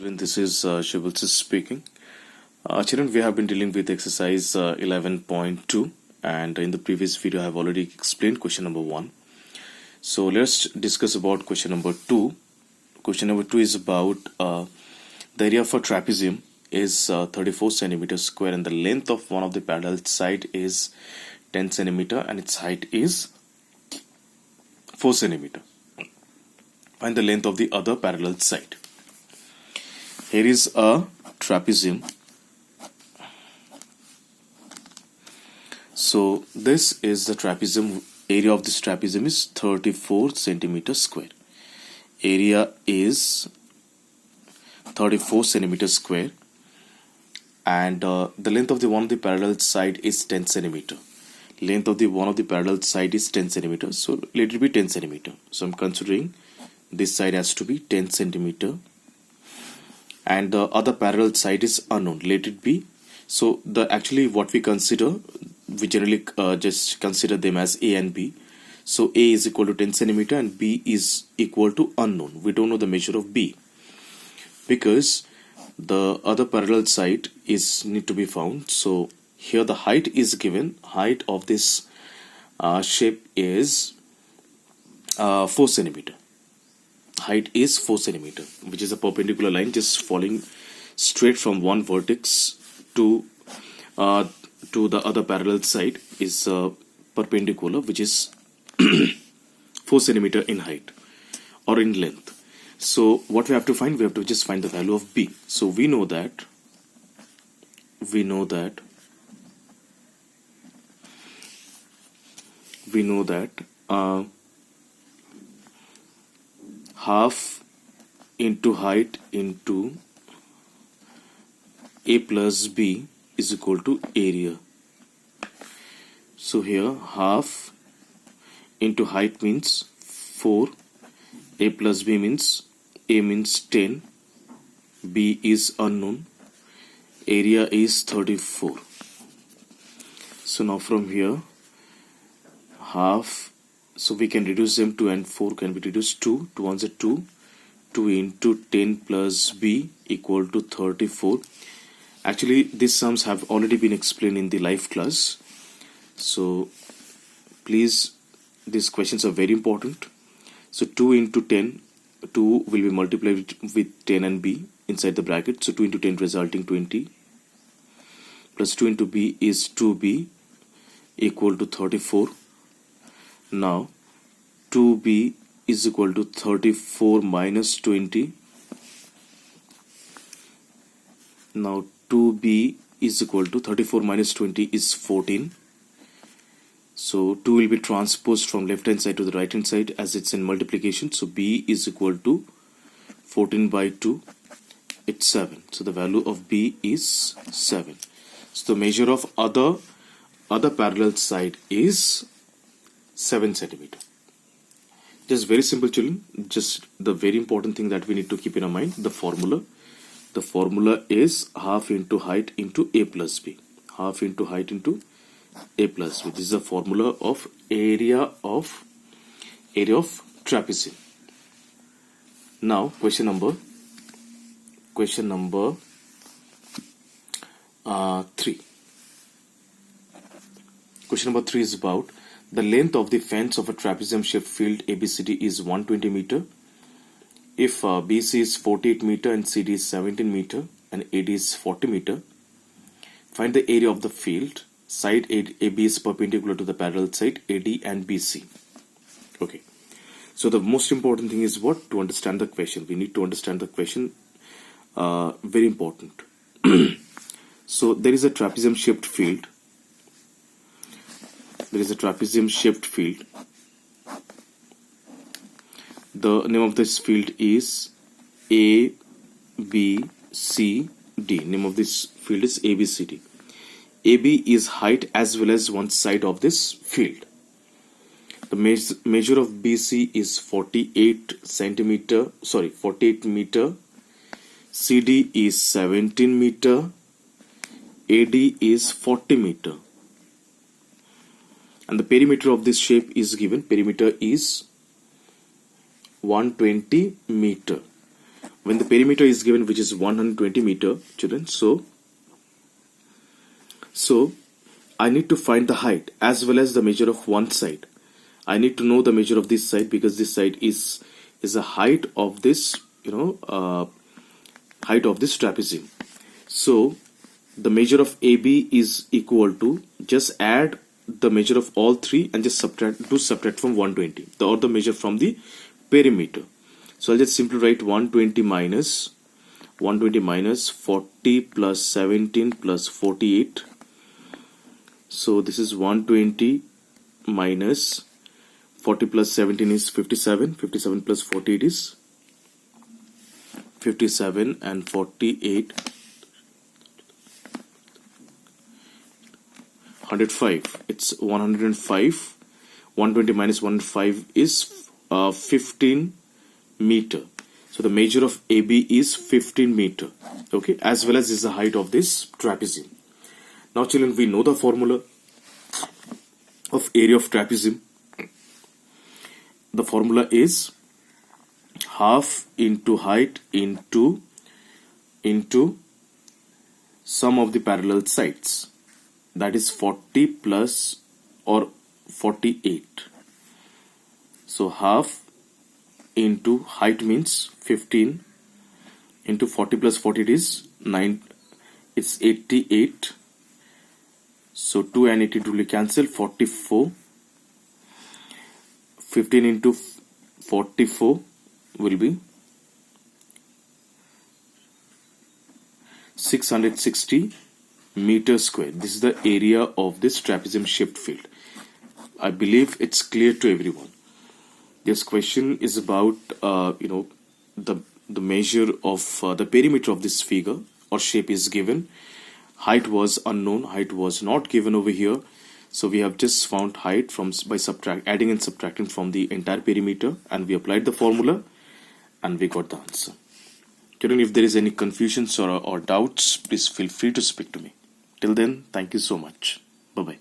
Children, this is Shivalsis speaking. Children, we have been dealing with exercise 11.2, and in the previous video I have already explained question number 1. So let's discuss about question number 2. Question number 2 is about the area of a trapezium is 34 centimeters square and the length of one of the parallel side is 10 centimeter and its height is 4 centimeter. Find the length of the other parallel side. Here is a trapezium. So this is the trapezium. Area of this trapezium is 34 centimeters square. Area is 34 centimeters square, and the length of the one of the parallel side is 10 centimeter. Length of the one of the parallel side is 10 centimeter. So let it be 10 centimeter. So I'm considering this side has to be 10 centimeter. And the other parallel side is unknown. Let it be. So the actually what we consider, we generally just consider them as A and B. So A is equal to 10 centimeter and B is equal to unknown. We don't know the measure of B because the other parallel side is need to be found. So here the height is given. Height of this shape is 4 centimeter. Height is 4 centimeter, which is a perpendicular line just falling straight from one vertex to the other parallel side is perpendicular, which is 4 centimeter in height or in length. So what we have to find, we have to just find the value of B. So we know that half into height into A plus B is equal to area. So here half into height means 4, A plus B means A means 10, B is unknown, area is 34. So now from here half, so we can reduce them. 2 and 4 can be reduced. 2 ones are 2 into 10 plus B equal to 34. Actually these sums have already been explained in the live class, so please, these questions are very important. So 2 into 10, 2 will be multiplied with 10 and B inside the bracket, so 2 into 10 resulting 20 plus 2 into B is 2B equal to 34. Now 2B is equal to 34 minus 20. Now 2B is equal to 34 minus 20 is 14. So 2 will be transposed from left hand side to the right hand side as it's in multiplication. So B is equal to 14 by 2. It's 7. So the value of B is 7. So the measure of other parallel side is 7 centimeter. Just very simple, children. Just the very important thing that we need to keep in our mind, the formula. The formula is half into height into A plus B. Half into height into A plus B. This is the formula of area of trapezium. Now question number 3. Question number 3 is about the length of the fence of a trapezium-shaped field ABCD is 120 meter. If BC is 48 meter and CD is 17 meter and AD is 40 meter, find the area of the field. Side AB is perpendicular to the parallel side AD and BC. Okay. So the most important thing is what? To understand the question. We need to understand the question. Very important. So there is a trapezium-shaped field. There is a trapezium-shaped field. The name of this field is A, B, C, D. Name of this field is A, B, C, D. AB is height as well as one side of this field. The measure of BC is 48 meter. CD is 17 meter. AD is 40 meter. And the perimeter of this shape is given. Perimeter is 120 meter. when the perimeter is given, which is 120 meter, children, so I need to find the height as well as the measure of one side. I need to know the measure of this side because this side is the height of this, height of this trapezium. So the measure of AB is equal to, just add the measure of all three and just subtract from 120, or the measure from the perimeter. So I'll just simply write 120 minus 40 plus 17 plus 48. So this is 120 minus 40 plus 17 is 57. 57 plus 48 is 57, and 48 105. It's 105. 120 minus 105 is 15 meter. So the measure of AB is 15 meter. Okay, as well as is the height of this trapezium. Now children, we know the formula of area of trapezium. The formula is half into height into sum of the parallel sides. That is 40 plus or 48. So half into height means 15 into 40 plus 40 is 9. It's 88. So 2 and 80 will cancel. 44. 15 into 44 will be 660 meter square. This is the area of this trapezium shaped field. I believe it's clear to everyone. This question is about the measure of the perimeter of this figure or shape is given. Height was unknown. Height was not given over here. So we have just found height by adding and subtracting from the entire perimeter, and we applied the formula and we got the answer. Children, if there is any confusions or doubts, please feel free to speak to me. Till then, thank you so much. Bye-bye.